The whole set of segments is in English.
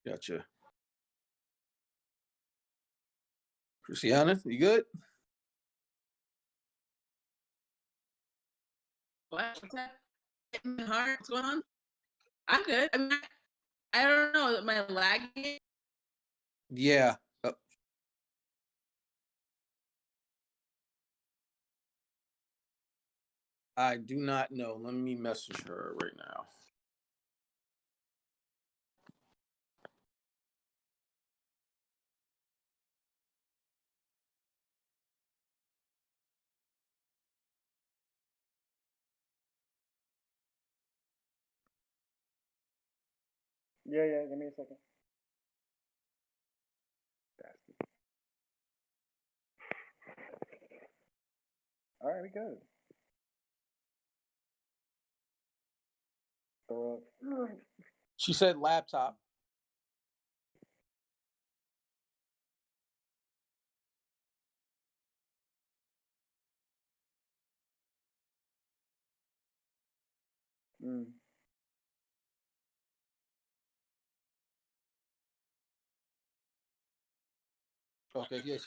Gotcha. Christiana, you good? What? What's that? Hitting me hard? What's going on? I'm good. I mean, I don't know. Am I lagging? Yeah. I do not know. Let me message her right now. Yeah, yeah. Give me a second. All right, we good. Throw up. She said laptop. Mm. Okay, yeah.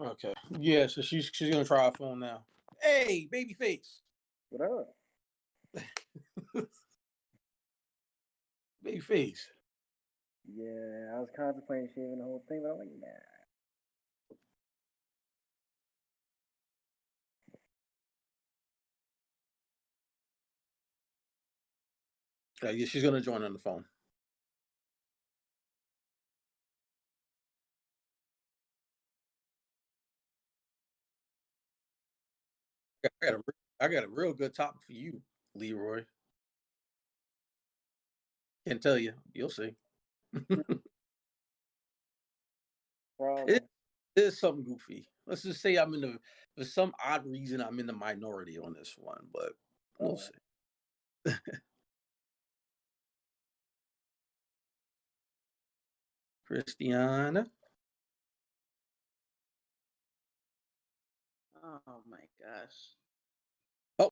Okay. Yeah, so she's gonna try her phone now. Hey, baby face. What up? Baby face. Yeah, I was contemplating shaving the whole thing, but I'm like, nah. Yeah, she's gonna join on the phone. I got a real good topic for you, Leroy. Can't tell you. You'll see. It Problem. is something goofy. Let's just say I'm in the for some odd reason I'm in the minority on this one, but we'll Oh, see. Christiana. Oh my gosh. Oh,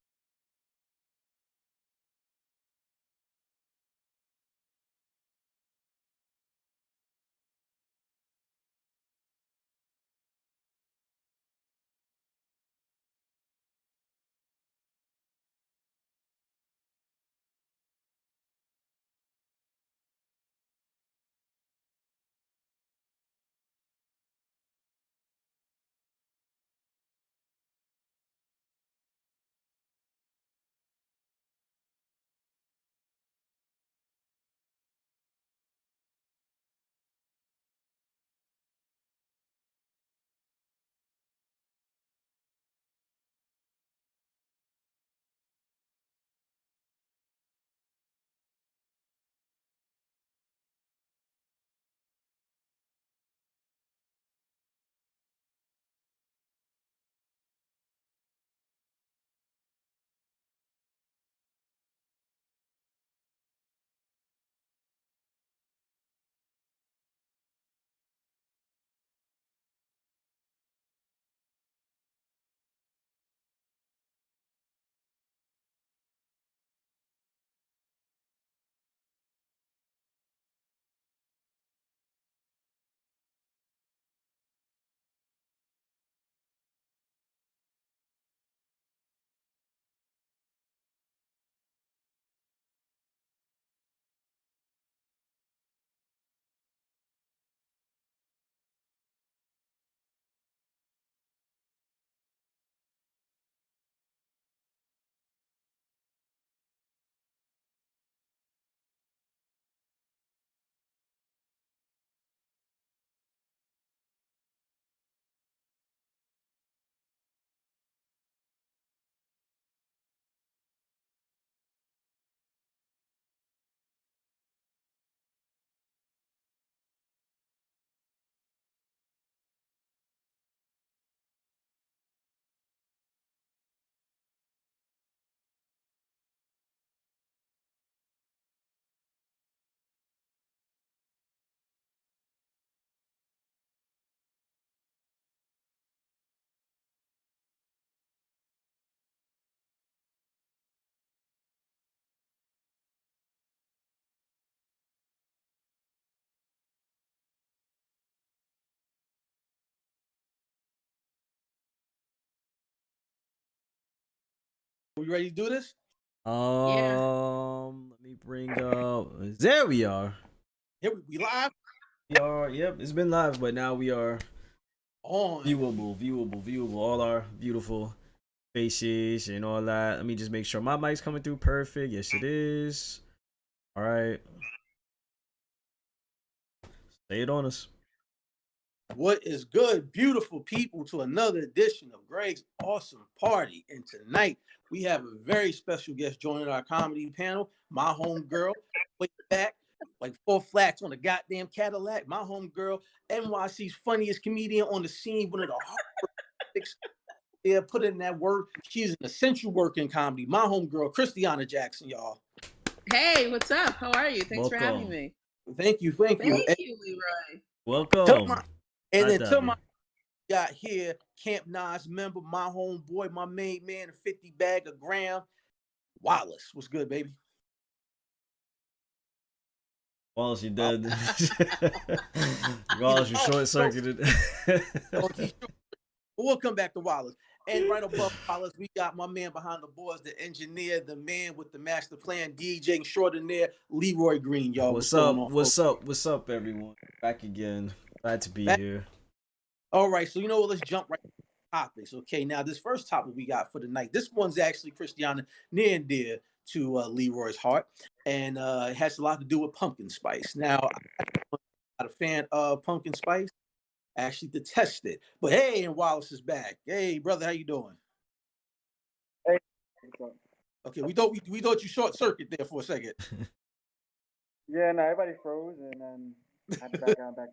We ready to do this? Let me bring up. There we are. Here we live We are. Yep, it's been live, but now we are on. viewable. All our beautiful faces and all that. Let me just make sure my mic's coming through perfect. Yes, it is. All right. Say it on us. What is good, beautiful people, to another edition of Greg's Awesome Party. And tonight we have a very special guest joining our comedy panel, my homegirl, way back, like 4 flats on a goddamn Cadillac. My homegirl, NYC's funniest comedian on the scene, one of the hardest. Yeah, put in that word. She's an essential work in comedy. My homegirl, Christiana Jackson, y'all. Hey, what's up? How are you? Thanks for having Welcome. me. Thank you. Thank you, Leroy. Welcome. And then Glad to to have my you. got here, Camp Nas member, my homeboy, my main man, a 50 bag of Graham, Wallace. What's good, baby? Wallace, you dead. Wallace, you short circuited. We'll come back to Wallace. And right above Wallace, we got my man behind the boards, the engineer, the man with the master plan, DJ extraordinaire, Leroy Green, y'all. What's going up? on, What's folks? up? What's up, everyone? Back again. Glad to be Back- here. All right, so you know what? Let's jump right to topics. Okay, now this first topic we got for the night. This one's actually, Christiana, near and dear to Leroy's heart, and it has a lot to do with pumpkin spice. Now, I'm not a fan of pumpkin spice. Actually detest it. But hey, and Wallace is back. Hey, brother, how you doing? What's up? Okay, we thought you short circuit there for a second. Yeah, no, everybody froze, and then I had to back on back.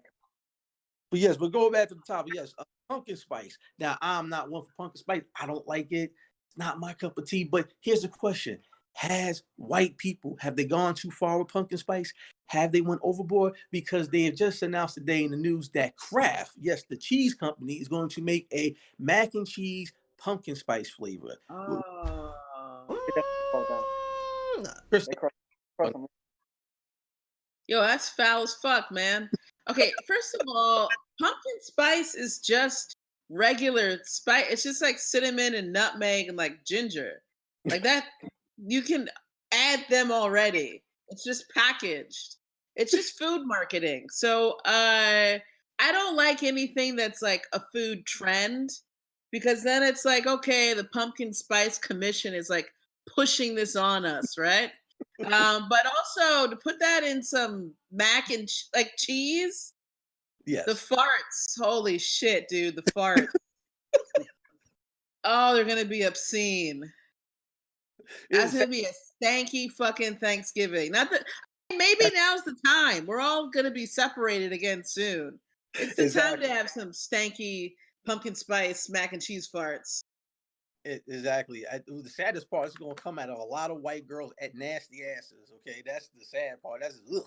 But yes, but going back to the topic, yes, pumpkin spice. Now, I'm not one for pumpkin spice. I don't like it. It's not my cup of tea. But here's the question: have they gone too far with pumpkin spice? Have they went overboard? Because they have just announced today in the news that Kraft, yes, the cheese company, is going to make a mac and cheese pumpkin spice flavor. Oh. Chris, They crossed them. Yo, that's foul as fuck, man. Okay, first of all, pumpkin spice is just regular spice. It's just like cinnamon and nutmeg and like ginger. Like that, you can add them already. It's just packaged. It's just food marketing. So I don't like anything that's like a food trend, because then it's like, okay, the Pumpkin Spice Commission is like pushing this on us, right? But also to put that in some mac and like cheese, yes. the farts, holy shit, dude, the farts. Oh, they're gonna be obscene. That's gonna be a stanky fucking Thanksgiving. Not that maybe now's the time. We're all gonna be separated again soon. It's the time to have some stanky pumpkin spice mac and cheese farts. Exactly. The saddest part is going to come out of a lot of white girls at nasty asses. Okay, that's the sad part. That's ugh.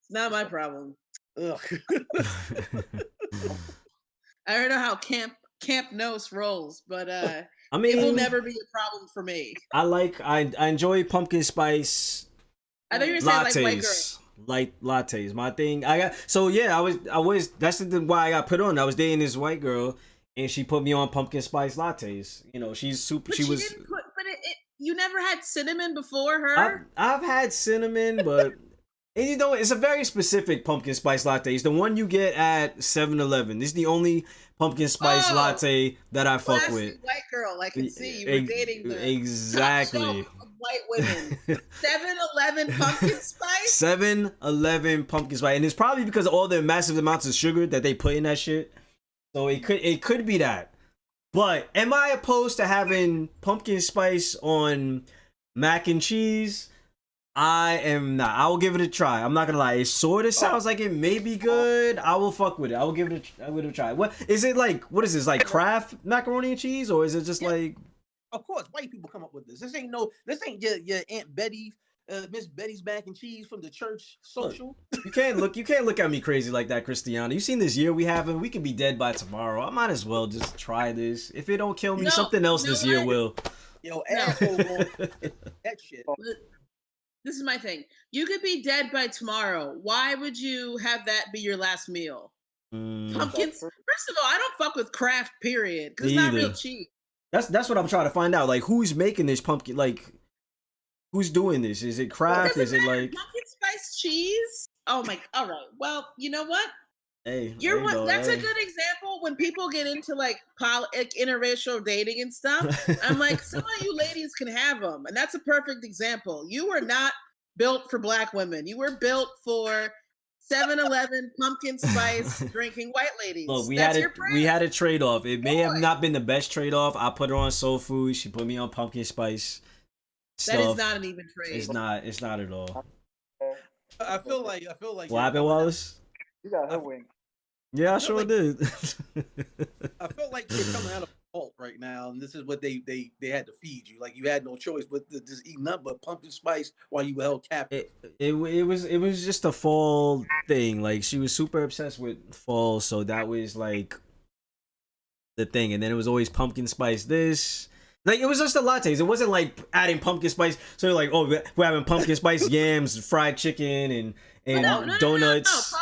It's not my problem. Ugh. I don't know how Camp Nos rolls, but I it mean, will never be a problem for me. I enjoy pumpkin spice I think you're saying like white girl. lattes. Light lattes, my thing. I was that's why I got put on. I was dating this white girl, and she put me on pumpkin spice lattes. You know, she's super. But She was. didn't put, but you never had cinnamon before her. I've had cinnamon, but and you know it's a very specific pumpkin spice latte. It's the one you get at 7-Eleven. This is the only pumpkin spice latte that I fuck Classy with. white girl, I can see you were dating the exactly top shelf of white women. 7-Eleven pumpkin spice. 7-Eleven pumpkin spice, and it's probably because of all the massive amounts of sugar that they put in that shit. So it could be that. But am I opposed to having pumpkin spice on mac and cheese? I am not. I will give it a try. I'm not gonna lie. It sort of sounds like it may be good. I will fuck with it. I will give it a try. What is it like? What is this, like Kraft macaroni and cheese, or is it just like? Of course, white people come up with this. This ain't your Aunt Betty, Miss Betty's mac and cheese from the church social. Look, you can't look at me crazy like that, Christiana. You seen this year we having? We could be dead by tomorrow. I might as well just try this. If it don't kill me, something else this year will. Yo, asshole, that shit. This is my thing. You could be dead by tomorrow. Why would you have that be your last meal? Pumpkins. First of all, I don't fuck with Kraft, period, because it's not real cheap. That's what I'm trying to find out. Like, who's making this pumpkin? Like, who's doing this? Is it Kraft? Doesn't Is it matter. like, Pumpkin spice cheese? Oh my! All right. Well, you know what? hey, You're hey, what? though, That's a hey. good example when people get into like interracial dating and stuff. I'm like, some of you ladies can have them, and that's a perfect example. You were not built for black women. You were built for 7-Eleven pumpkin spice drinking white ladies. Look, That's your we brand. had a trade off. It may have Boy. not been the best trade off. I put her on soul food. She put me on pumpkin spice That is stuff. not an even trade. It's not. It's not at all. I feel like What you're happened, coming out- Wallace? You got hoodwinked. Yeah, I I feel sure like- did. I feel like you're coming out of a cult right now, and this is what they had to feed you. Like you had no choice but to just eat nothing but pumpkin spice while you were held captive. it was just a fall thing. Like, she was super obsessed with fall, so that was like the thing. And then it was always pumpkin spice this. Like, it was just the lattes. It wasn't like adding pumpkin spice. So like, oh, we're having pumpkin spice yams, fried chicken, and donuts.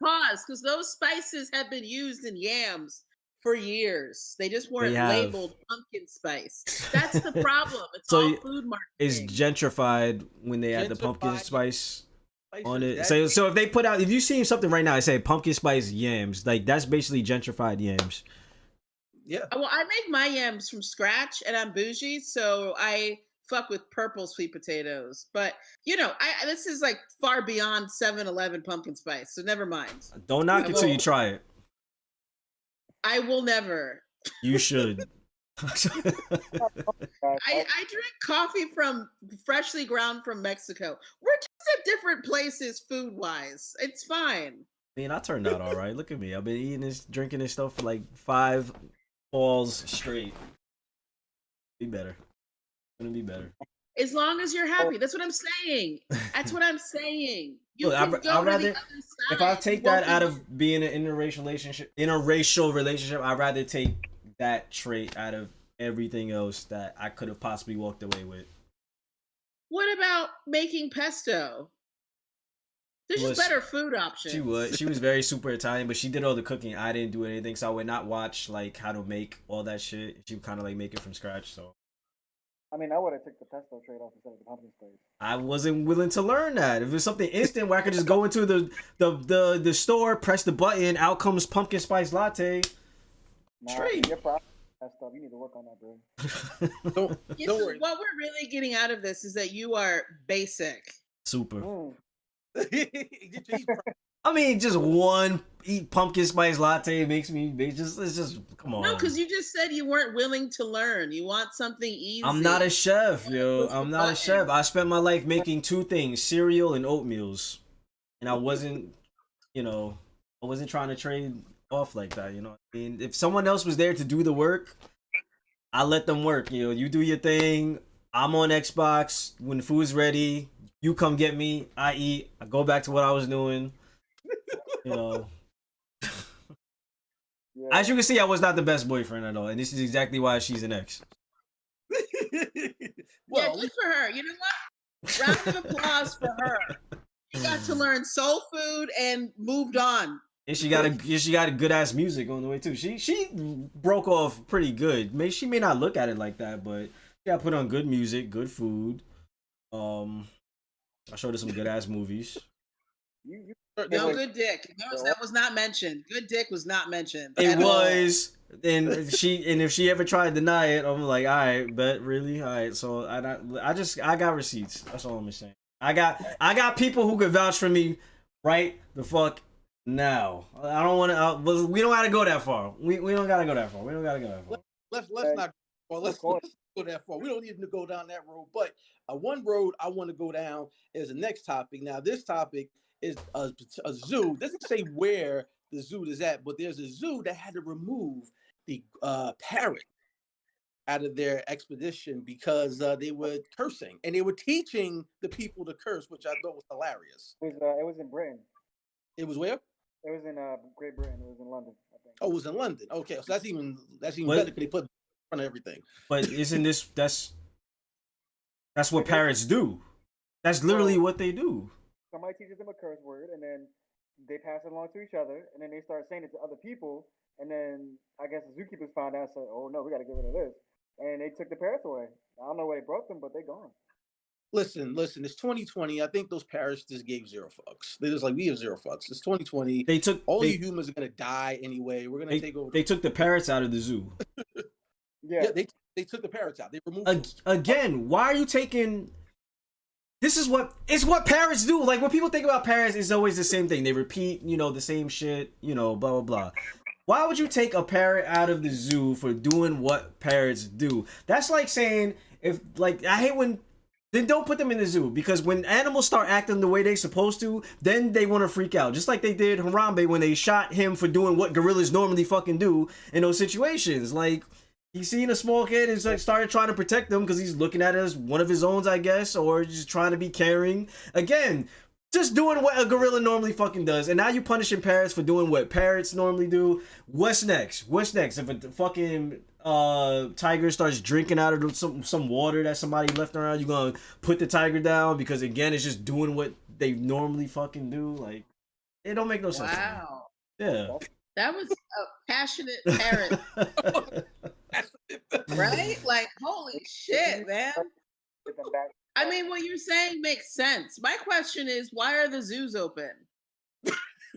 Pause, because those spices have been used in yams for years. They just weren't They have. labeled pumpkin spice. That's the problem. It's So all food marketing. It's gentrified when they add the pumpkin Gentrified. spice on it. That- So if they put out, if you see something right now, I say pumpkin spice yams, like that's basically gentrified yams. yeah. Well, I make my yams from scratch, and I'm bougie, so I fuck with purple sweet potatoes. But you know, this is like far beyond 7-Eleven pumpkin spice, so never mind. Don't knock Yeah, it till you well- try it. I will never. You should. I drink coffee from freshly ground from Mexico. We're just at different places food wise. It's fine. Man, I turned out all right. Look at me. I've been eating this, drinking this stuff for like 5 falls straight. Be better. Gonna be better. As long as you're happy. That's what I'm saying. That's what I'm saying. You Look, can I'd go to rather- the other side. If I take You won't that out be- of being an interracial relationship, I'd rather take that trait out of everything else that I could have possibly walked away with. What about making pesto? There's She just was- better food options. She would. She was very super Italian, but she did all the cooking. I didn't do anything, so I would not watch like how to make all that shit. She would kind of like make it from scratch. So I mean, I would have took the pesto trade off instead of the pumpkin spice. I wasn't willing to learn that. If it's something instant where I could just go into the store, press the button, out comes pumpkin spice latte. Nah, Straight. your problem that stuff. You need to work on that, bro. Don't Yeah, don't so worry. what we're really getting out of this is that you are basic. Super. Mm. I mean, just one eat pumpkin spice latte makes me it's just come on. No, because you just said you weren't willing to learn. You want something easy. I'm not a chef, yo. Push the I'm not a button. chef. I spent my life making 2 things, cereal and oatmeals. And I wasn't, I wasn't trying to trade off like that, you know what I mean? If someone else was there to do the work, I let them work, you do your thing. I'm on Xbox. When the food's ready, you come get me. I eat. I go back to what I was doing. Yeah. As you can see, I was not the best boyfriend at all, and this is exactly why she's an ex. Yeah, well, good for her. You know what? Round of applause for her. She got to learn soul food and moved on. And she got a good ass music on the way too. She broke off pretty good. She may not look at it like that, but she got put on good music, good food. I showed her some good ass movies. You No good dick. Notice that was not mentioned. Good dick was not mentioned. It at all. was, and if she ever tried to deny it, I'm like, all right, but really, all right. So I got receipts. That's all I'm saying. I got people who could vouch for me right the fuck now. I don't want to. We don't gotta go that far. We don't gotta go that far. We don't gotta go that far. let's not. Well, let's Go go that far. We don't need to go down that road. But one road I want to go down is the next topic. Now, this topic is a zoo. It doesn't say where the zoo is at, but there's a zoo that had to remove the parrot out of their expedition because they were cursing and they were teaching the people to curse, which I thought was hilarious. it was in Britain. It was where? It was in Great Britain. It was in London, I think. Oh, it was in London. Okay, so that's even What? better because they put in front of everything. But isn't this that's what parrots do? That's literally what they do. Somebody teaches them a curse word, and then they pass it along to each other, and then they start saying it to other people, and then I guess the zookeepers found out, so oh no, we got to get rid of this. and they took the parrots away. I don't know where they brought them, but they're gone. Listen. It's 2020. I think those parrots just gave zero fucks. They're just like, we have zero fucks. It's 2020. They took All they, you humans are gonna die anyway. We're gonna take over. they took the parrots out of the zoo. Yeah. They took the parrots out. They removed them. Again, why are you taking? This is what parrots do. Like when people think about parrots, it's always the same thing. They repeat, the same shit, blah blah blah. Why would you take a parrot out of the zoo for doing what parrots do? That's like saying I hate when. Then don't put them in the zoo, because when animals start acting the way they're supposed to, then they want to freak out. Just like they did Harambe when they shot him for doing what gorillas normally fucking do in those situations. Like, he seen a small kid and started trying to protect them because he's looking at it as one of his own, I guess, or just trying to be caring. Again, just doing what a gorilla normally fucking does. And now you punishing parrots for doing what parrots normally do. What's next? If a fucking tiger starts drinking out of some water that somebody left around, you gonna put the tiger down because, again, it's just doing what they normally fucking do? Like, it don't make no sense. Wow. Yeah. That was a passionate parrot, right? Like, holy shit, man. Get them back. I mean, what you're saying makes sense. My question is, why are the zoos open?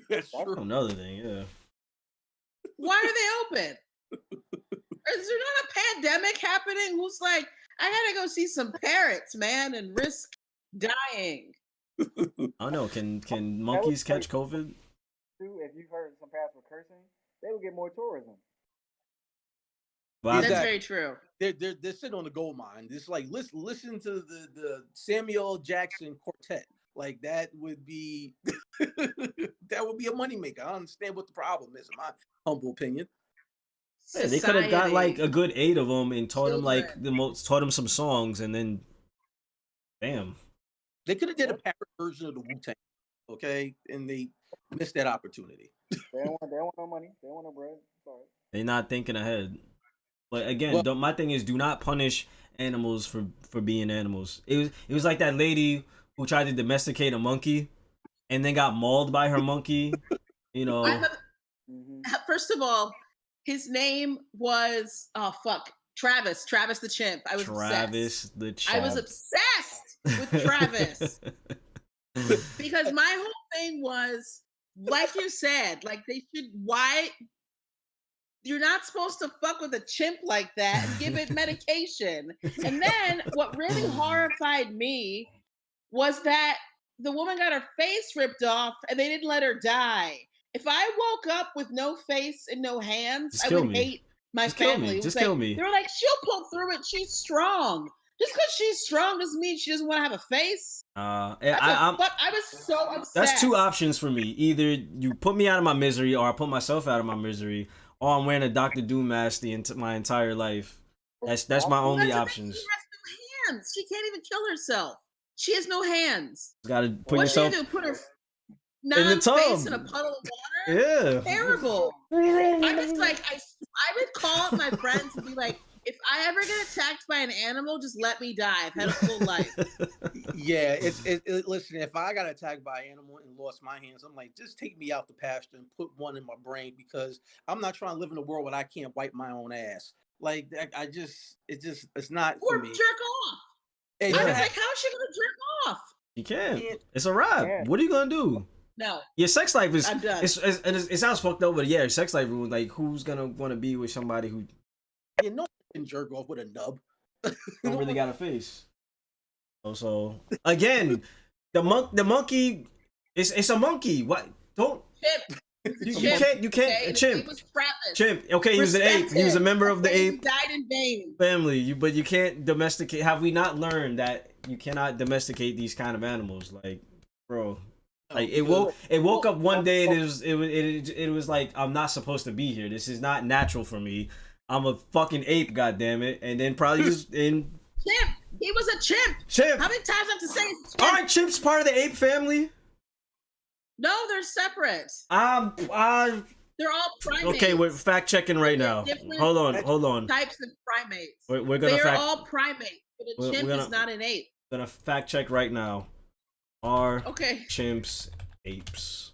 That's true. Another thing, yeah. Why are they open? Is there not a pandemic happening? Who's like, I gotta go see some parrots, man, and risk dying? I don't know. Can monkeys catch COVID? If you've heard some parrots were cursing, they would get more tourism. Wow. That's very true. They're sitting on the gold mine. It's like listen to the Samuel Jackson quartet. Like that would be that would be a moneymaker. I don't understand what the problem is, in my humble opinion. Yeah, they could have got Society. like a good 8 of them and taught them like Children. taught them some songs, and then bam. They could have did a parrot version of the Wu-Tang, okay? And they missed that opportunity. They don't want no money. They don't want no bread. Sorry. They're not thinking ahead. But again, Well- my thing is, do not punish animals for being animals. It was like that lady who tried to domesticate a monkey and then got mauled by her monkey. Mm-hmm. First of all, his name was Travis the chimp. I was Travis obsessed. the chimp. I was obsessed with Travis because my whole thing was, like you said, like why you're not supposed to fuck with a chimp like that and give it medication. And then what really horrified me was that the woman got her face ripped off and they didn't let her die. If I woke up with no face and no hands, Just I kill would me. hate my Just kill family. me. It was Just like- kill me. They were like, she'll pull through it. She's strong. Just because she's strong doesn't mean she doesn't want to have a face. I I was so obsessed. that's 2 options for me. Either you put me out of my misery, or I put myself out of my misery, or I'm wearing a Dr. Doom mask my entire life. That's my only That's the thing, options. She has no hands. She can't even kill herself. She has no hands. Gotta put What's she yourself gonna do? Put her in the non-face tub. in a puddle of water? Yeah. Terrible. I was like, I would call up my friends and be like, if I ever get attacked by an animal, just let me die. I've had a full life. Yeah, listen, if I got attacked by an animal and lost my hands, I'm like, just take me out the pasture and put one in my brain, because I'm not trying to live in a world where I can't wipe my own ass. Like, it's not Or for me. jerk off. I was Exactly. like, how is she gonna jerk off? You can't. Can't. It's a wrap. Yeah. What are you gonna do? No. Your sex life is. I'm done. It sounds fucked up, but yeah, your sex life. Like, who's gonna want to be with somebody who Yeah, no one can jerk off with a nub. don't really got a face? So again, the monkey. It's a monkey. What? Don't. Chimp. You Chimp. can't. Okay? A His chimp. name was Travis. Chimp. Okay, he was an ape. Respect He was a him, member of the okay? He ape died in vain. family. But you can't domesticate. Have we not learned that you cannot domesticate these kind of animals? Like, bro. Like it woke up one day and it was like, I'm not supposed to be here. This is not natural for me. I'm a fucking ape, goddammit. And then probably just in Chimp. He was a chimp. chimp. How many times do I have to say it's a chimp? Aren't chimps part of the ape family? No, they're separate. They're all primates. Okay, we're fact checking right now. Different Hold on. types of primates. We're gonna They're fact all primates, but a we're chimp gonna- is not an ape. gonna fact check right now. Are Okay. chimps apes?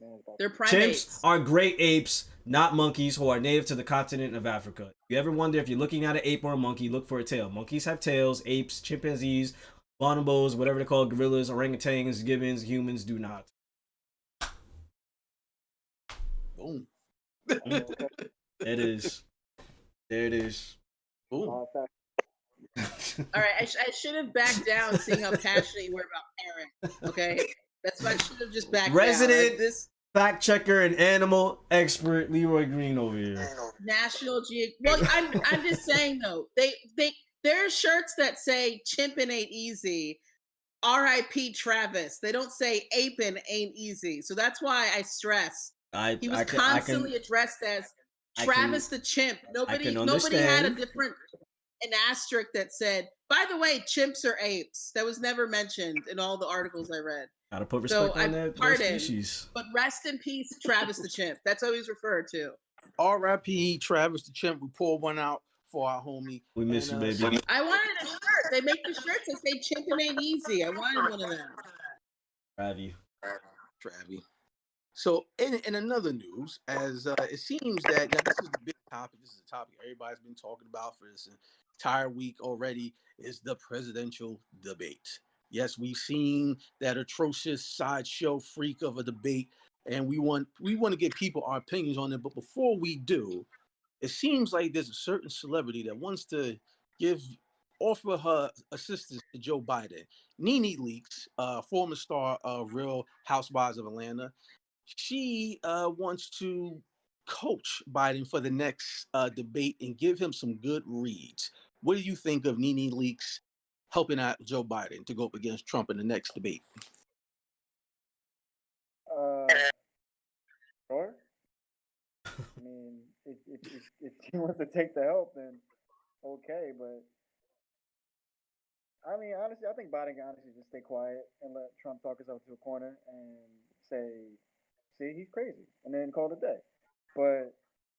Man, it's about They're to- primates. Chimps are great apes, not monkeys, who are native to the continent of Africa. If you ever wonder if you're looking at an ape or a monkey, look for a tail. Monkeys have tails. Apes, chimpanzees, bonobos, whatever they're called, gorillas, orangutans, gibbons, humans do not. Boom. Okay. There it is. There it is. Boom. Fact. All right, I should have backed down, seeing how passionate you were about parents. Okay, that's why I should have just backed Resident- down. Like this Fact checker and animal expert Leroy Green over here. National Geographic. Well, I'm just saying though, there are shirts that say "Chimpin' ain't easy." R.I.P. Travis. They don't say "Apin' ain't easy." So that's why I stress he was constantly addressed as Travis the chimp. Nobody had a understand. different an asterisk that said, by the way, chimps are apes. That was never mentioned in all the articles I read. Gotta put So respect on I that pardon, species. but rest in peace, Travis the chimp. That's how he's referred to. R.I.P. Travis the Chimp. We pour one out for our homie. We miss And, you, baby. I wanted a shirt. They make the shirts that say "Chimpin' ain't easy." I wanted one of them. Have you? Travi. So, in another news, as it seems that now this is the big topic. This is a topic everybody's been talking about for this entire week already. Is the presidential debate? Yes, we've seen that atrocious sideshow freak of a debate, and we want to get people our opinions on it. But before we do, it seems like there's a certain celebrity that wants to offer her assistance to Joe Biden. Nene Leakes, former star of Real Housewives of Atlanta, she wants to coach Biden for the next debate and give him some good reads. What do you think of Nene Leakes helping out Joe Biden to go up against Trump in the next debate? Sure. I mean, if she wants to take the help, then okay. But I mean, honestly, I think Biden can honestly just stay quiet and let Trump talk himself to a corner and say, "See, he's crazy," and then call it a day. But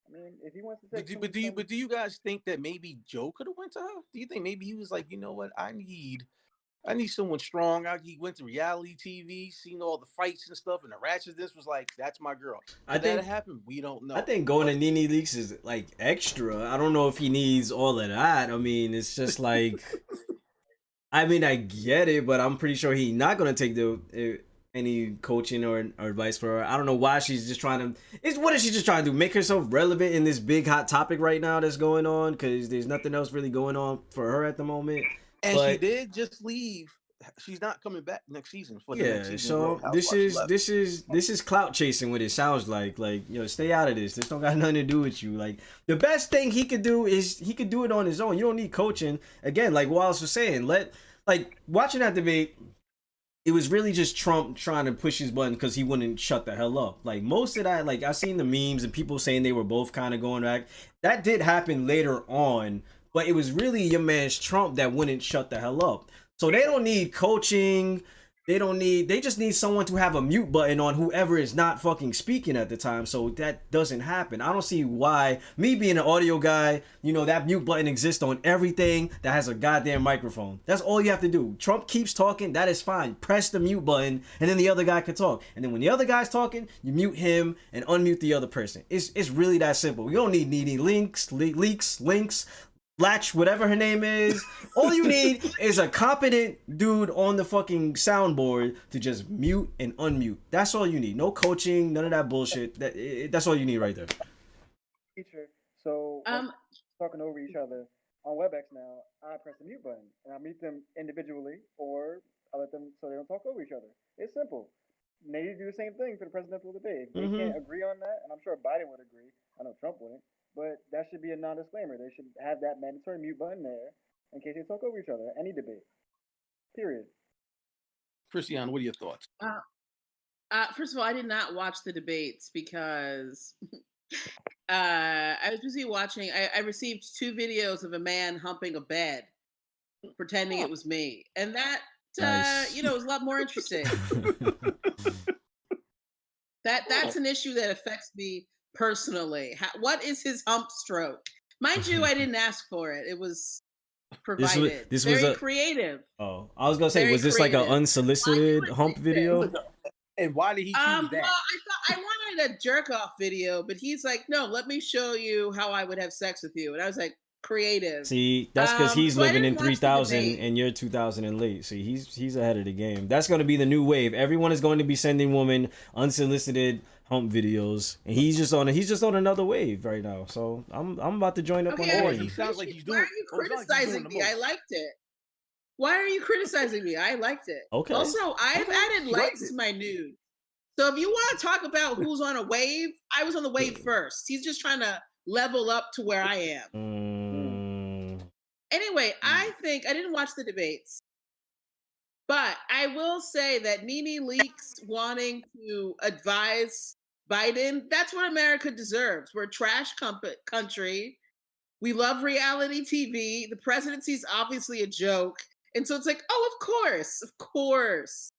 I mean, if he wants to take, But do you guys think that maybe Joe could have went to her? Do you think maybe he was like, you know what, I need someone strong. He went to reality TV, seen all the fights and stuff, and the ratchetness was like, that's my girl. I Did think that happen? We don't know. I think going to Nene Leakes is like extra. I don't know if he needs all of that. I mean, it's just like, I mean, I get it, but I'm pretty sure he's not gonna take any coaching or advice for her. I don't know why she's just trying to. What is she just trying to do? Make herself relevant in this big hot topic right now that's going on? Because there's nothing else really going on for her at the moment. And but she did just leave. She's not coming back next season for the yeah, next season. so Real this Housewives. is clout chasing. What it sounds like, stay out of this. This don't got nothing to do with you. Like, the best thing he could do is he could do it on his own. You don't need coaching. Again, like Wallace was saying, watching that debate, it was really just Trump trying to push his button because he wouldn't shut the hell up. Like, most of that, like, I seen the memes and people saying they were both kind of going back. That did happen later on, but it was really your man's Trump that wouldn't shut the hell up. So they don't need coaching. They just need someone to have a mute button on whoever is not fucking speaking at the time. So that doesn't happen. I don't see why, me being an audio guy, that mute button exists on everything that has a goddamn microphone. That's all you have to do. Trump keeps talking, that is fine. Press the mute button and then the other guy can talk. And then when the other guy's talking, you mute him and unmute the other person. It's really that simple. You don't need links, Latch, whatever her name is. All you need is a competent dude on the fucking soundboard to just mute and unmute. That's all you need. No coaching, none of that bullshit. That's all you need right there. Teacher, so talking over each other on WebEx now, I press the mute button and I mute them individually, or I let them so they don't talk over each other. It's simple. They need to do the same thing for the presidential debate. If they can't agree on that, and I'm sure Biden would agree. I know Trump wouldn't. But that should be a non-disclaimer. They should have that mandatory mute button there in case they talk over each other. Any debate. Period. Christiane, what are your thoughts? First of all, I did not watch the debates because I was busy watching. I received 2 videos of a man humping a bed, pretending it was me. And that, Nice. was a lot more interesting. That's an issue that affects me personally. What is his hump stroke? Mind you, I didn't ask for it. It was provided. This Very was creative. Oh, I was gonna say, Very was this like an creative. unsolicited hump video? And why did he choose Well, that? I wanted a jerk off video, but he's like, no, let me show you how I would have sex with you. And I was like, creative. See, that's because he's So I living in didn't watch the 3000 debate. and you're 2000 and late. See, he's ahead of the game. That's going to be the new wave. Everyone is going to be sending women unsolicited hump videos, and he's just on another wave right now. So I'm about to join up on Okay, the Or wave. he sounds like he's why doing. are you or it sounds like he's doing criticizing the me? I most. liked it. Why are you criticizing me? I liked it. Okay. Also, I've added You likes liked it. to my nude. So if you want to talk about who's on a wave, I was on the wave first. He's just trying to level up to where I am. Anyway, I think I didn't watch the debates, but I will say that Nene Leakes wanting to advise Biden, that's what America deserves. We're a trash country. We love reality TV. The presidency is obviously a joke. And so it's like, oh, of course.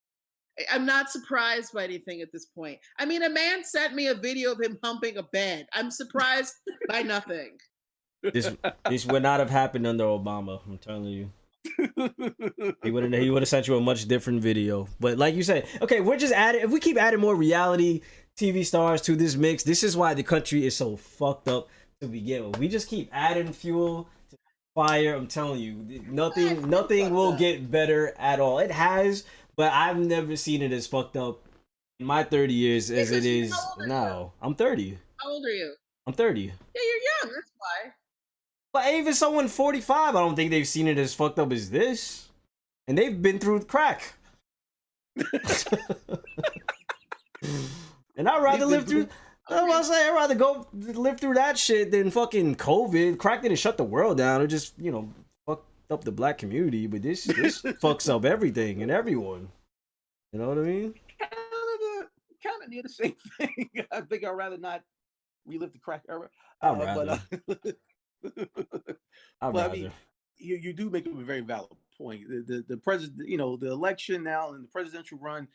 I'm not surprised by anything at this point. I mean, a man sent me a video of him humping a bed. I'm surprised by nothing. This would not have happened under Obama. I'm telling you. He would have sent you a much different video. But like you said, okay, we're just adding. If we keep adding more reality TV stars to this mix, this is why the country is so fucked up to begin with. We just keep adding fuel to fire. I'm telling you, nothing will get better at all. It has, but I've never seen it as fucked up in my 30 years as it is now. I'm 30. How old are you? I'm 30. Yeah, you're young. That's why. But even someone 45, I don't think they've seen it as fucked up as this. And they've been through crack. And I'd rather live through... I'd rather go live through that shit than fucking COVID. Crack didn't shut the world down. It just, fucked up the black community. But this fucks up everything and everyone. You know what I mean? Kind of near the same thing. I think I'd rather not relive the crack era. I'd rather. I mean, you do make a very valid point. The president, the election now and the presidential run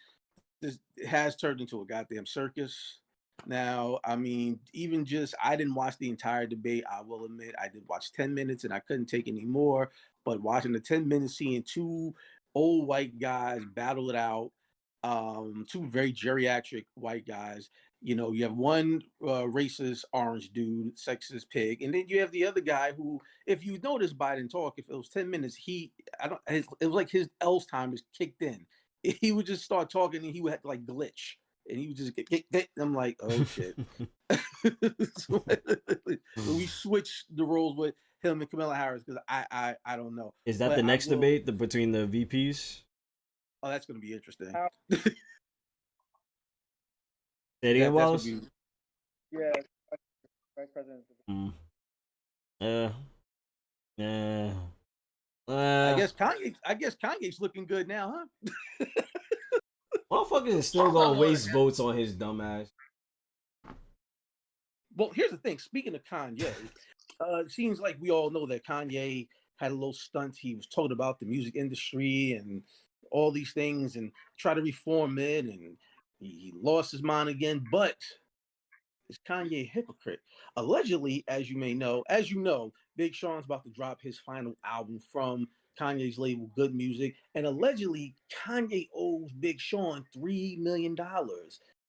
has turned into a goddamn circus. Now, I mean, I didn't watch the entire debate. I will admit, I did watch 10 minutes and I couldn't take any more. But watching the 10 minutes, seeing two old white guys battle it out, two very geriatric white guys. You have one racist orange dude, sexist pig, and then you have the other guy who, if you notice Biden talk, if it was 10 minutes, it was like his Alzheimer's kicked in. He would just start talking and he would have to like glitch, and he would just get. I'm like, oh shit. So, we switched the roles with him and Kamala Harris because I don't know. Is that the next debate between the VPs? Oh, that's going to be interesting. Say it again, Wallace? Yeah, vice president. I guess Kanye's looking good now, huh? Motherfuckers is still gonna waste votes on his dumb ass. Well, here's the thing. Speaking of Kanye, it seems like we all know that Kanye had a little stunt. He was told about the music industry and all these things and tried to reform it, and he lost his mind again. But is Kanye a hypocrite? Allegedly, as you know, Big Sean's about to drop his final album from Kanye's label Good Music, and allegedly Kanye owes Big Sean $3 million,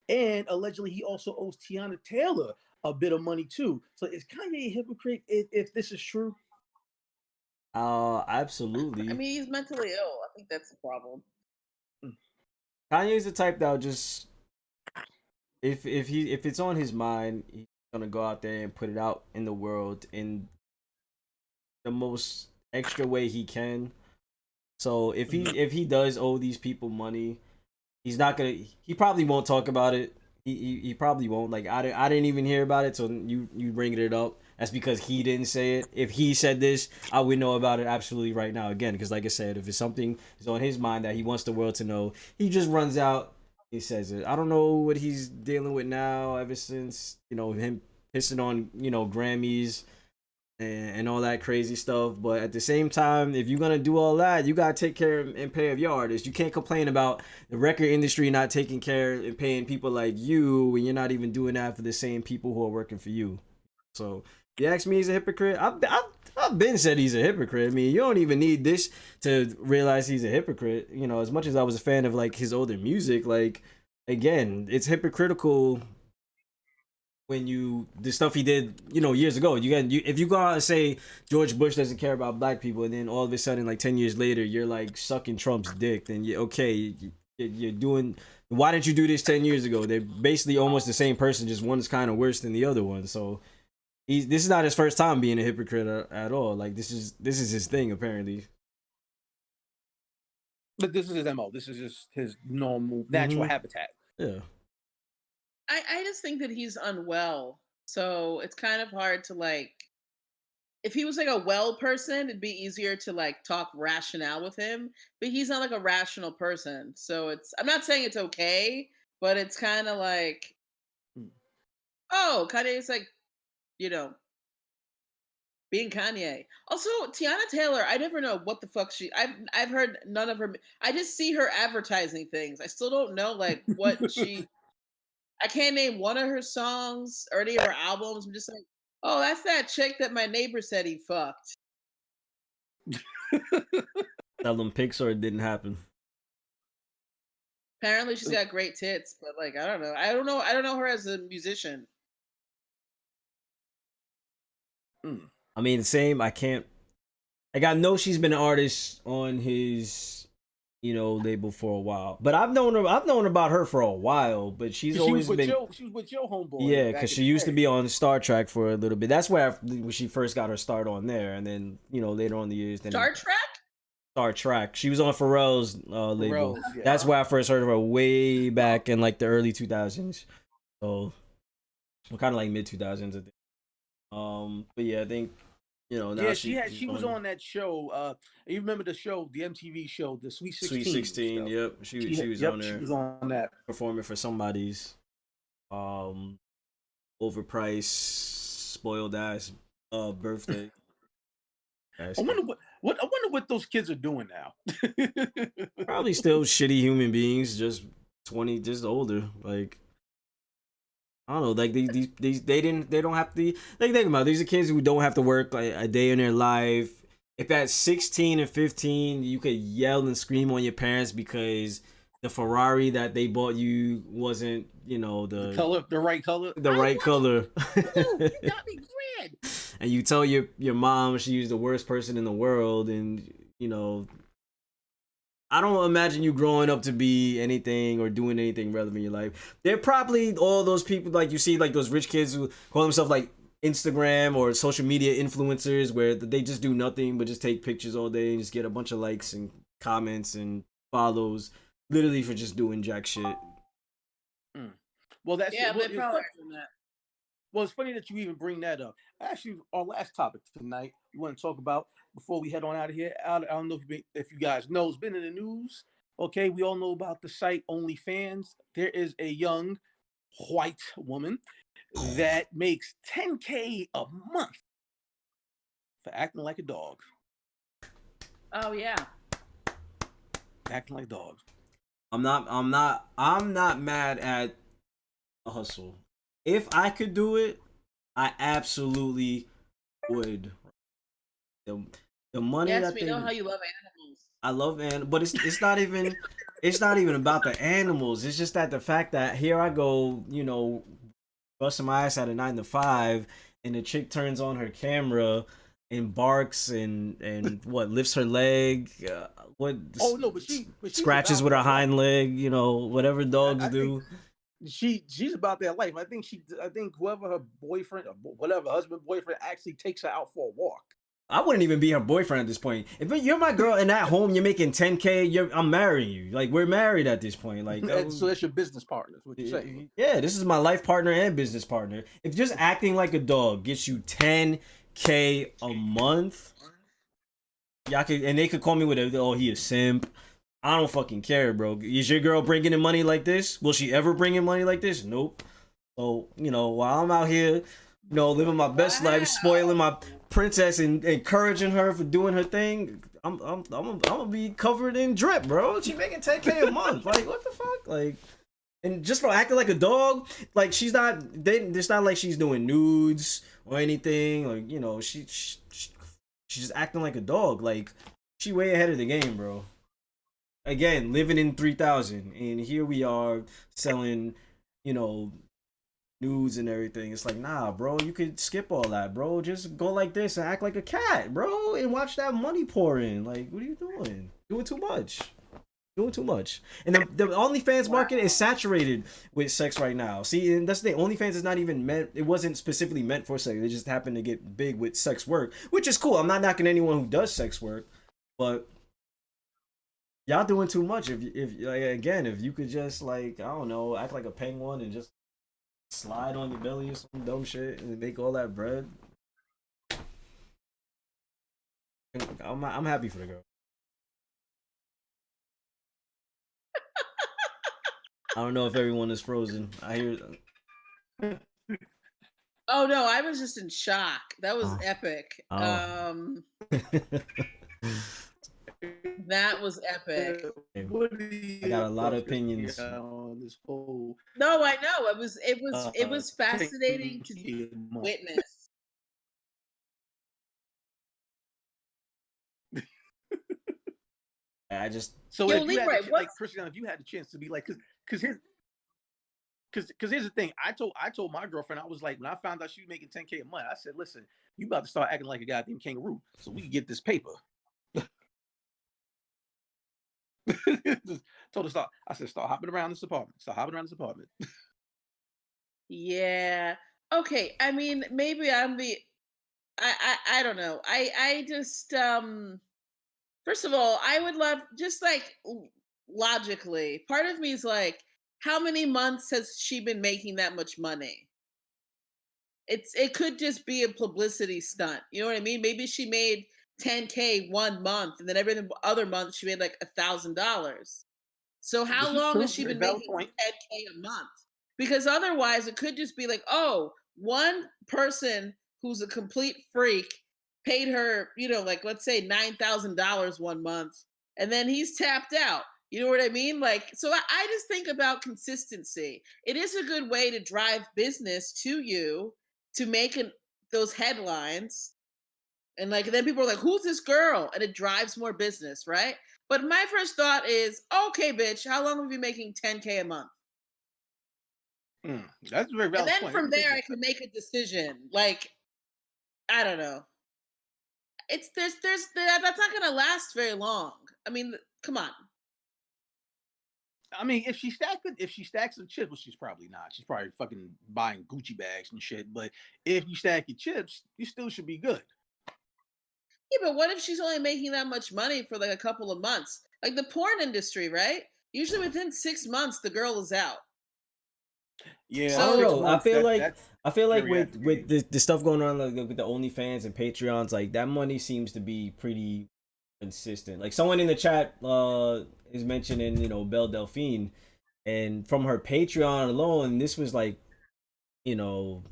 and allegedly he also owes Tiana Taylor a bit of money too. So is Kanye a hypocrite if this is true? Absolutely. I mean, he's mentally ill. I think that's the problem. Kanye's the type that'll just if it's on his mind, he's gonna go out there and put it out in the world in the most extra way he can. So if he does owe these people money, he probably won't talk about it. He probably won't. Like I didn't even hear about it, so you bringing it up. That's because he didn't say it. If he said this, I would know about it absolutely right now. Again, because like I said, if it's something that's on his mind that he wants the world to know, he just runs out. He says it. I don't know what he's dealing with now. Ever since him pissing on Grammys and all that crazy stuff. But at the same time, if you're gonna do all that, you gotta take care and pay of your artists. You can't complain about the record industry not taking care and paying people like you when you're not even doing that for the same people who are working for you. So you ask me, he's a hypocrite. I've been said he's a hypocrite. I mean, you don't even need this to realize he's a hypocrite. As much as I was a fan of like his older music, like again, it's hypocritical when the stuff he did, years ago. If you go out and say George Bush doesn't care about black people, and then all of a sudden, like 10 years later, you're like sucking Trump's dick, then you're doing. Why didn't you do this 10 years ago? They're basically almost the same person, just one's kind of worse than the other one. So this is not his first time being a hypocrite at all. Like this is his thing apparently. But this is his MO. This is just his normal, natural habitat. Yeah. I just think that he's unwell. So it's kind of hard to like, if he was like a well person, it'd be easier to like talk rationale with him, but he's not like a rational person. So I'm not saying it's okay, but it's kind of like, oh, Kanye's like, being Kanye. Also, Tiana Taylor, I never know what the fuck I've heard none of her. I just see her advertising things. I still don't know like what I can't name one of her songs or any of her albums. I'm just like, oh, that's that chick that my neighbor said he fucked. Tell them Pixar didn't happen. Apparently she's got great tits, but like I don't know. I don't know her as a musician. I mean, same. I know she's been an artist on his label for a while, but I've known about her for a while, but she was with your homeboy. Yeah, because she used to be on Star Trek for a little bit. That's where she first got her start on there, and then later on the years. Then Star Trek. She was on Pharrell's label. Yeah. That's where I first heard of her way back in like the early 2000s. So, kind of like mid 2000s, I think. But yeah, I think. Now she was on that show. You remember the show, the MTV show, the Sweet 16? Sweet 16, so. Yep. She was on there. She was on that. Performing for somebody's overpriced, spoiled ass birthday. I wonder what those kids are doing now. Probably still shitty human beings, just 20, just older. Like I don't know, like they don't have to. Like think about it, these are kids who don't have to work like a day in their life. If at 16 and 15, you could yell and scream on your parents because the Ferrari that they bought you wasn't, the right color. The right color. You got me red. And you tell your mom she's the worst person in the world, and I don't imagine you growing up to be anything or doing anything relevant in your life. They're probably all those people like you see, like those rich kids who call themselves like Instagram or social media influencers, where they just do nothing but just take pictures all day and just get a bunch of likes and comments and follows, literally for just doing jack shit. Well, that's yeah, they're probably doing that. Well, it's funny that you even bring that up. Actually, our last topic tonight we want to talk about before we head on out of here. I don't know if you guys know, it's been in the news. Okay, we all know about the site OnlyFans. There is a young white woman that makes $10K a month for acting like a dog. Oh yeah, acting like dogs. I'm not mad at a hustle. If I could do it, I absolutely would. The money yes, we know how you love animals. I love animals, but it's not even about the animals. It's just that the fact that here I go, busting my ass at a 9 to 5, and the chick turns on her camera and barks and what, lifts her leg, but she scratches with her hind leg, whatever dogs do. She's about that life. I think whoever her boyfriend or whatever husband boyfriend actually takes her out for a walk. I wouldn't even be her boyfriend at this point. If you're my girl and at home you're making $10K, I'm marrying you. Like, we're married at this point. Like, so that's your business partner. Is what you say? Yeah, this is my life partner and business partner. If just acting like a dog gets you $10K a month, they could call me with he a simp. I don't fucking care, bro. Is your girl bringing in money like this? Will she ever bring in money like this? Nope. So, while I'm out here, living my best life, spoiling my princess and encouraging her for doing her thing, I'm gonna be covered in drip, bro. She making $10K a month. Like, what the fuck? Like, and just for acting like a dog, like it's not like she's doing nudes or anything. Like, she's just acting like a dog. Like, she way ahead of the game, bro. again, living in 3000, and here we are selling, you know, nudes and everything. It's like, nah, bro, you could skip all that, bro. Just go like this and act like a cat, bro, and watch that money pour in. Like, what are you doing? Doing too much. Doing too much. And the OnlyFans market is saturated with sex right now. See, and that's the thing. OnlyFans is not even meant, it wasn't specifically meant for sex. It just happened to get big with sex work, which is cool. I'm not knocking anyone who does sex work, but y'all doing too much. If like, again, if you could just, like, I don't know, act like a penguin and just slide on your belly or some dumb shit and make all that bread. I'm happy for the girl. I don't know if everyone is frozen. I hear. Oh no, I was just in shock. That was epic. That was epic. I got a lot of opinions on this whole. No, I know it was fascinating to witness. I just so if you had like Christian, if you had the chance to be like, because here's the thing. I told my girlfriend, I was like, when I found out she was making $10K a month, I said, listen, you about to start acting like a goddamn kangaroo so we can get this paper. Told her stop. I said, start hopping around this apartment. Start hopping around this apartment. Yeah. Okay. I mean, maybe I'm the. I don't know. I just First of all, I would love, just like logically, part of me is like, how many months has she been making that much money? It could just be a publicity stunt. You know what I mean? Maybe she made 10K 1 month, and then every other month she made like $1,000. So how long has she been making 10K a month? Because otherwise, it could just be like, oh, one person who's a complete freak paid her, you know, like let's say $9,000 1 month, and then he's tapped out. You know what I mean? Like, so I just think about consistency. It is a good way to drive business to you to make those headlines. And like, then people are like, who's this girl? And it drives more business, right? But my first thought is, okay, bitch, how long have you been making 10K a month? That's a very valid point. And then point. From there, I can make a decision. Like, I don't know. That's not gonna last very long. I mean, come on. I mean, if she stacks some chips, well, she's probably not. She's probably fucking buying Gucci bags and shit. But if you stack your chips, you still should be good. Yeah, but what if she's only making that much money for like a couple of months? Like the porn industry, right? Usually within 6 months, the girl is out. Yeah, so, I don't know. I feel like with the stuff going on, like with the OnlyFans and Patreons, like that money seems to be pretty consistent. Like someone in the chat is mentioning, you know, Belle Delphine, and from her Patreon alone, this was like, you know,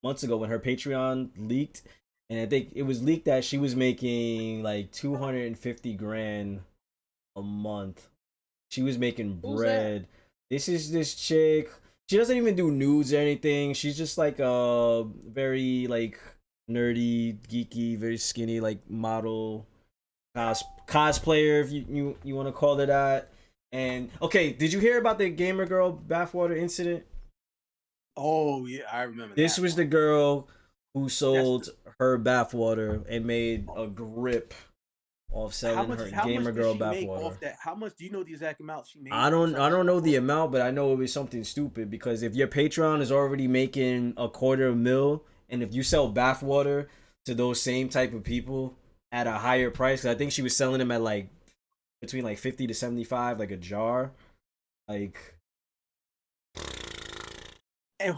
months ago when her Patreon leaked, and I think it was leaked that she was making like 250 grand a month. She was making bread. This is this chick. She doesn't even do nudes or anything. She's just like a very like nerdy, geeky, very skinny like model, cosplayer, if you want to call it that. And okay, did you hear about the gamer girl bathwater incident? Oh yeah, I remember. This was the girl who sold her bathwater and made a grip off selling her gamer girl bathwater. How much do you know the exact amount she made? I don't know the amount, but I know it was something stupid, because if your Patreon is already making $250,000, and if you sell bathwater to those same type of people at a higher price, 'cause I think she was selling them at like between like 50 to 75 like a jar, like. And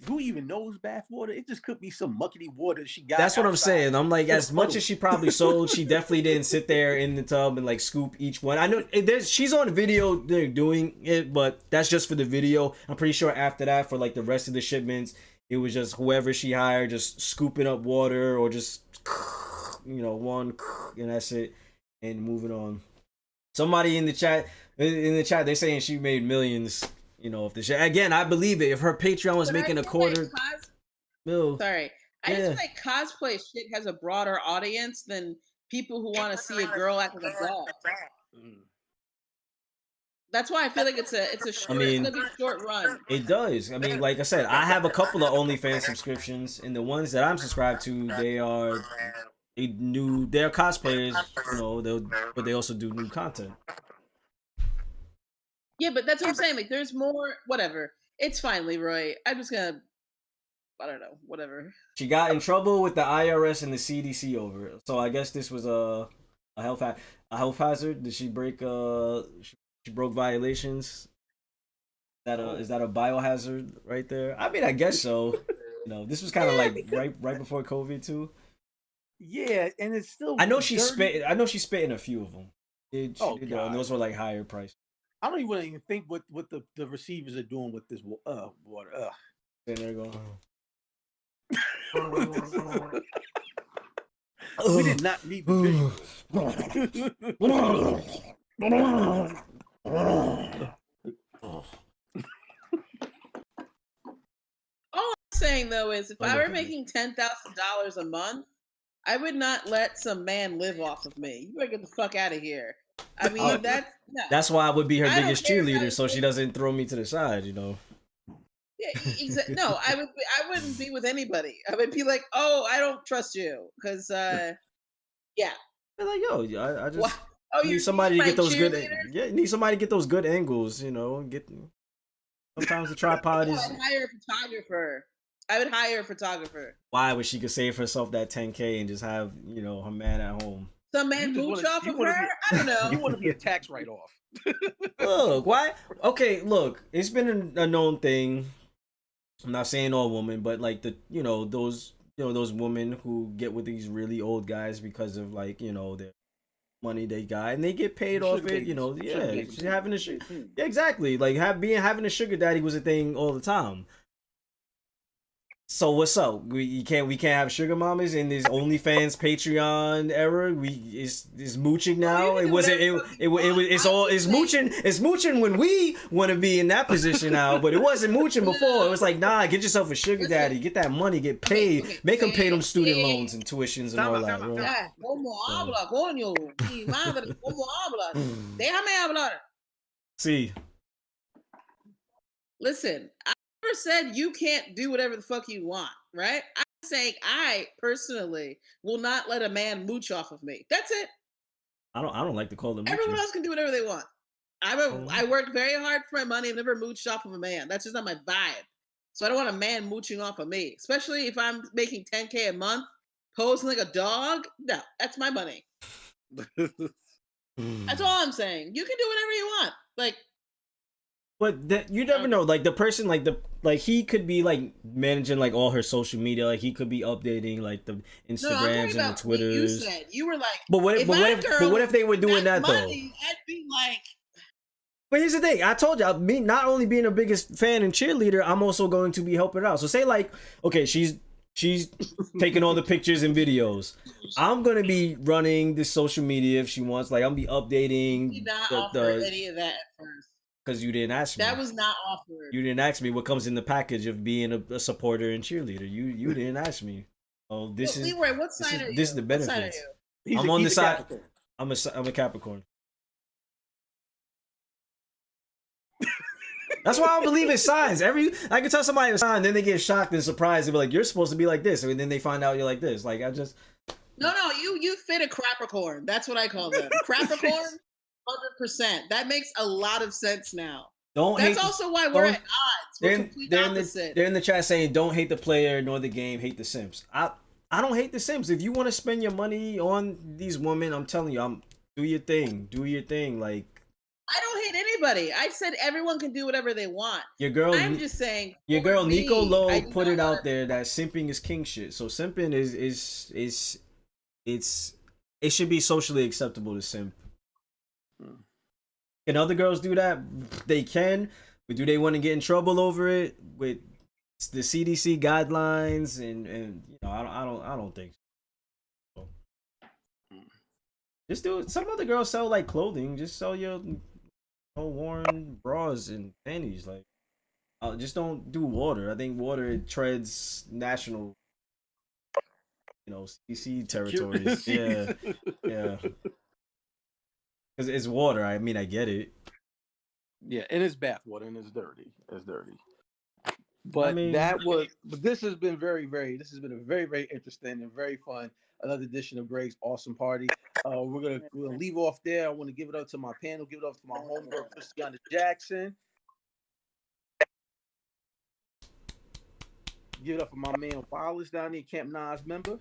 who even knows bathwater? It just could be some muckety water she got. That's what I'm saying. I'm like, as much as she probably sold, she definitely didn't sit there in the tub and like scoop each one. I know she's on video doing it, but that's just for the video. I'm pretty sure after that, for like the rest of the shipments, it was just whoever she hired just scooping up water, or just, you know, one, and that's it, and moving on. Somebody in the chat, they're saying she made millions. You know, if the shit, again, I believe it. If her Patreon was making a quarter mil. Sorry. I just feel like cosplay shit has a broader audience than people who want to see a girl act like a doll. That's why I feel like it's a short. It's gonna be a short run. It does. I mean, like I said, I have a couple of OnlyFans subscriptions, and the ones that I'm subscribed to, they're cosplayers, but they also do new content. Yeah, but that's what I'm saying. Like, there's more. Whatever. It's fine, Leroy. I'm just gonna. I don't know. Whatever. She got in trouble with the IRS and the CDC over it. So I guess this was a health hazard. Did she break she broke violations? Is that a biohazard right there? I mean, I guess so. This was kind of like right before COVID too. Yeah, and it's still. I know she spit. I know she spit in a few of them. And those were like higher price. I don't even think what the receivers are doing with this water. There you go. We did not need the visuals. All I'm saying though is, if I were making $10,000 a month, I would not let some man live off of me. You better get the fuck out of here. I mean, that's why I would be her biggest cheerleader, so she doesn't throw me to the side. Yeah, exactly. No, I wouldn't be with anybody. I would be like, oh, I don't trust you, because yeah. They're like, yo, I just need somebody to get those good. Yeah, need somebody to get those good angles. Sometimes the tripod is. I'd hire a photographer. I would hire a photographer. Why? Would she could save herself that $10K and just have her man at home? Some man mooch off of her? I don't know. You want to be a tax write-off. Look, why? Okay, look, it's been a known thing. I'm not saying all women, but like those women who get with these really old guys because of their money they got, and they get paid off it. Yeah, she's having a sugar. Yeah, exactly. Like having a sugar daddy was a thing all the time. So what's up? We can't have sugar mamas in this OnlyFans Patreon era. It's mooching now. It's mooching. It's mooching when we want to be in that position now, but it wasn't mooching before. It was like, nah, get yourself a sugar daddy, get that money, get paid, make them pay them student loans and tuitions and all that. See. Listen, I never said you can't do whatever the fuck you want, right? I'm saying I personally will not let a man mooch off of me. That's it. I don't like to call them mooching. Everyone else can do whatever they want. I work very hard for my money. I've never mooched off of a man. That's just not my vibe. So I don't want a man mooching off of me, especially if I'm making $10K a month, posing like a dog. No, that's my money. That's all I'm saying. You can do whatever you want. But you never know. Like the person, he could be like managing like all her social media. Like he could be updating like the Instagrams and the Twitters. You said you were like, but what if they were doing that though? I'd be like. But here's the thing. I told you, me not only being her biggest fan and cheerleader, I'm also going to be helping her out. So say like, okay, she's taking all the pictures and videos. I'm gonna be running the social media if she wants. Like I'm be updating. You did not offer any of that at first. Because you didn't ask me. That was not offered. You didn't ask me what comes in the package of being a supporter and cheerleader. You didn't ask me. Oh, Leroy, what side are you? This is the benefits. I'm on the side. I'm a Capricorn. That's why I don't believe in signs. I can tell somebody a sign, then they get shocked and surprised. They be like, "You're supposed to be like this," and then they find out you're like this. Like I just. No, you fit a Capricorn. That's what I call them. Capricorn. 100%. That makes a lot of sense now. That's also why we're at odds. We're complete opposite. They're in the chat saying, "Don't hate the player nor the game. Hate the Sims." I don't hate the Sims. If you want to spend your money on these women, I'm telling you, do your thing. Do your thing. Like I don't hate anybody. I said everyone can do whatever they want. Your girl. I'm just saying. Your girl Nico Lowe put it out there that simping is king shit. So simping it should be socially acceptable to simp. Can other girls do that? They can, but do they want to get in trouble over it with the CDC guidelines? And I don't think so. Just do it. Some other girls sell like clothing. Just sell your worn bras and panties. Like, just don't do water. I think water treads national, CDC territories. Yeah. Because it's water. I mean, I get it. Yeah, and it's bathwater and it's dirty. It's dirty. But I mean, but this has been this has been a very, very interesting and very fun another edition of Greg's Awesome Party. We're gonna leave off there. I want to give it up to my panel, give it up to my homegirl Christiana Jackson. Give it up for my man Wallace down there, Camp Nas member.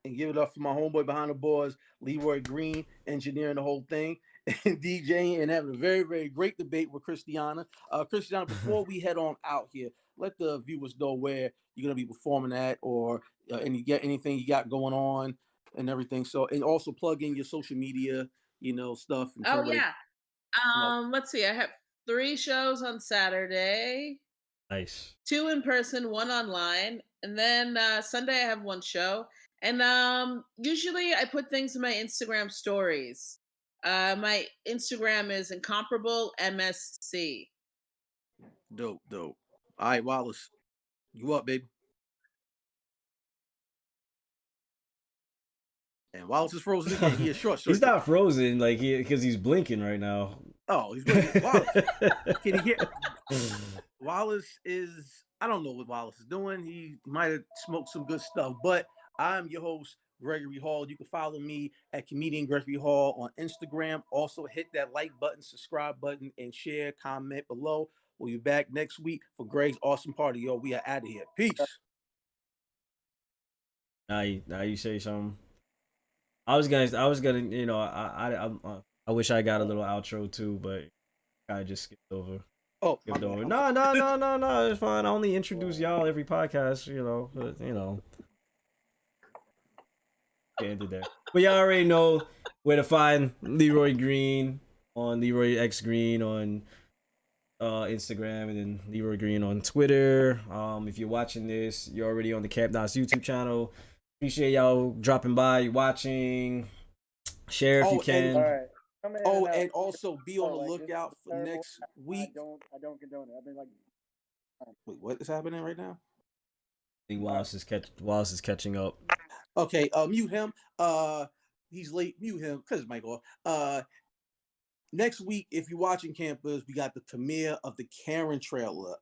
And give it up for my homeboy behind the boards, Leroy Green, engineering the whole thing, and DJing and having a very, very great debate with Christiana. Christiana, before we head on out here, let the viewers know where you're gonna be performing at, or anything you got going on and everything. So, and also plug in your social media, stuff. And oh yeah. Let's see. I have 3 shows on Saturday. Nice. 2 in person, 1 online, and then Sunday I have 1 show. And usually I put things in my Instagram stories. My Instagram is incomparable MSC. Dope. All right, Wallace, you up, baby? And Wallace is frozen again. He is short. He's not frozen, because he's blinking right now. Oh, he's blinking. Wallace, can you hear? Wallace is. I don't know what Wallace is doing. He might have smoked some good stuff, but I'm your host, Gregory Hall. You can follow me at Comedian Gregory Hall on Instagram. Also, hit that like button, subscribe button, and share, comment below. We'll be back next week for Greg's Awesome Party. Yo, we are out of here. Peace. Now you say something. I was gonna, I wish I got a little outro too, but I just skipped over. Oh, No, it's fine. I only introduce y'all every podcast, Can't do that. But y'all already know where to find Leroy Green on Leroy X Green on Instagram, and then Leroy Green on Twitter. If you're watching this, you're already on the Camp Nas YouTube channel. Appreciate y'all dropping by, watching, share if you can. And also be on the lookout for next week. I don't condone it. I've been like, wait, what is happening right now? I think Wallace is catching up. Okay, mute him. He's late. Mute him because it's mic off. Next week, if you're watching campus, we got the premiere of the Karen trailer,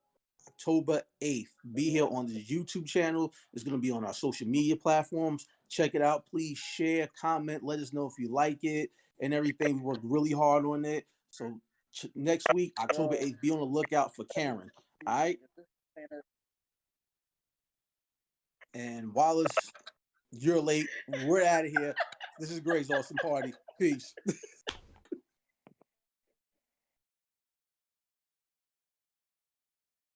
October 8th. Be here on the YouTube channel. It's going to be on our social media platforms. Check it out. Please share, comment, let us know if you like it and everything. We worked really hard on it. So next week, October 8th, be on the lookout for Karen. All right? And Wallace, you're late. We're out of here. This is Greg's Awesome Party. Peace.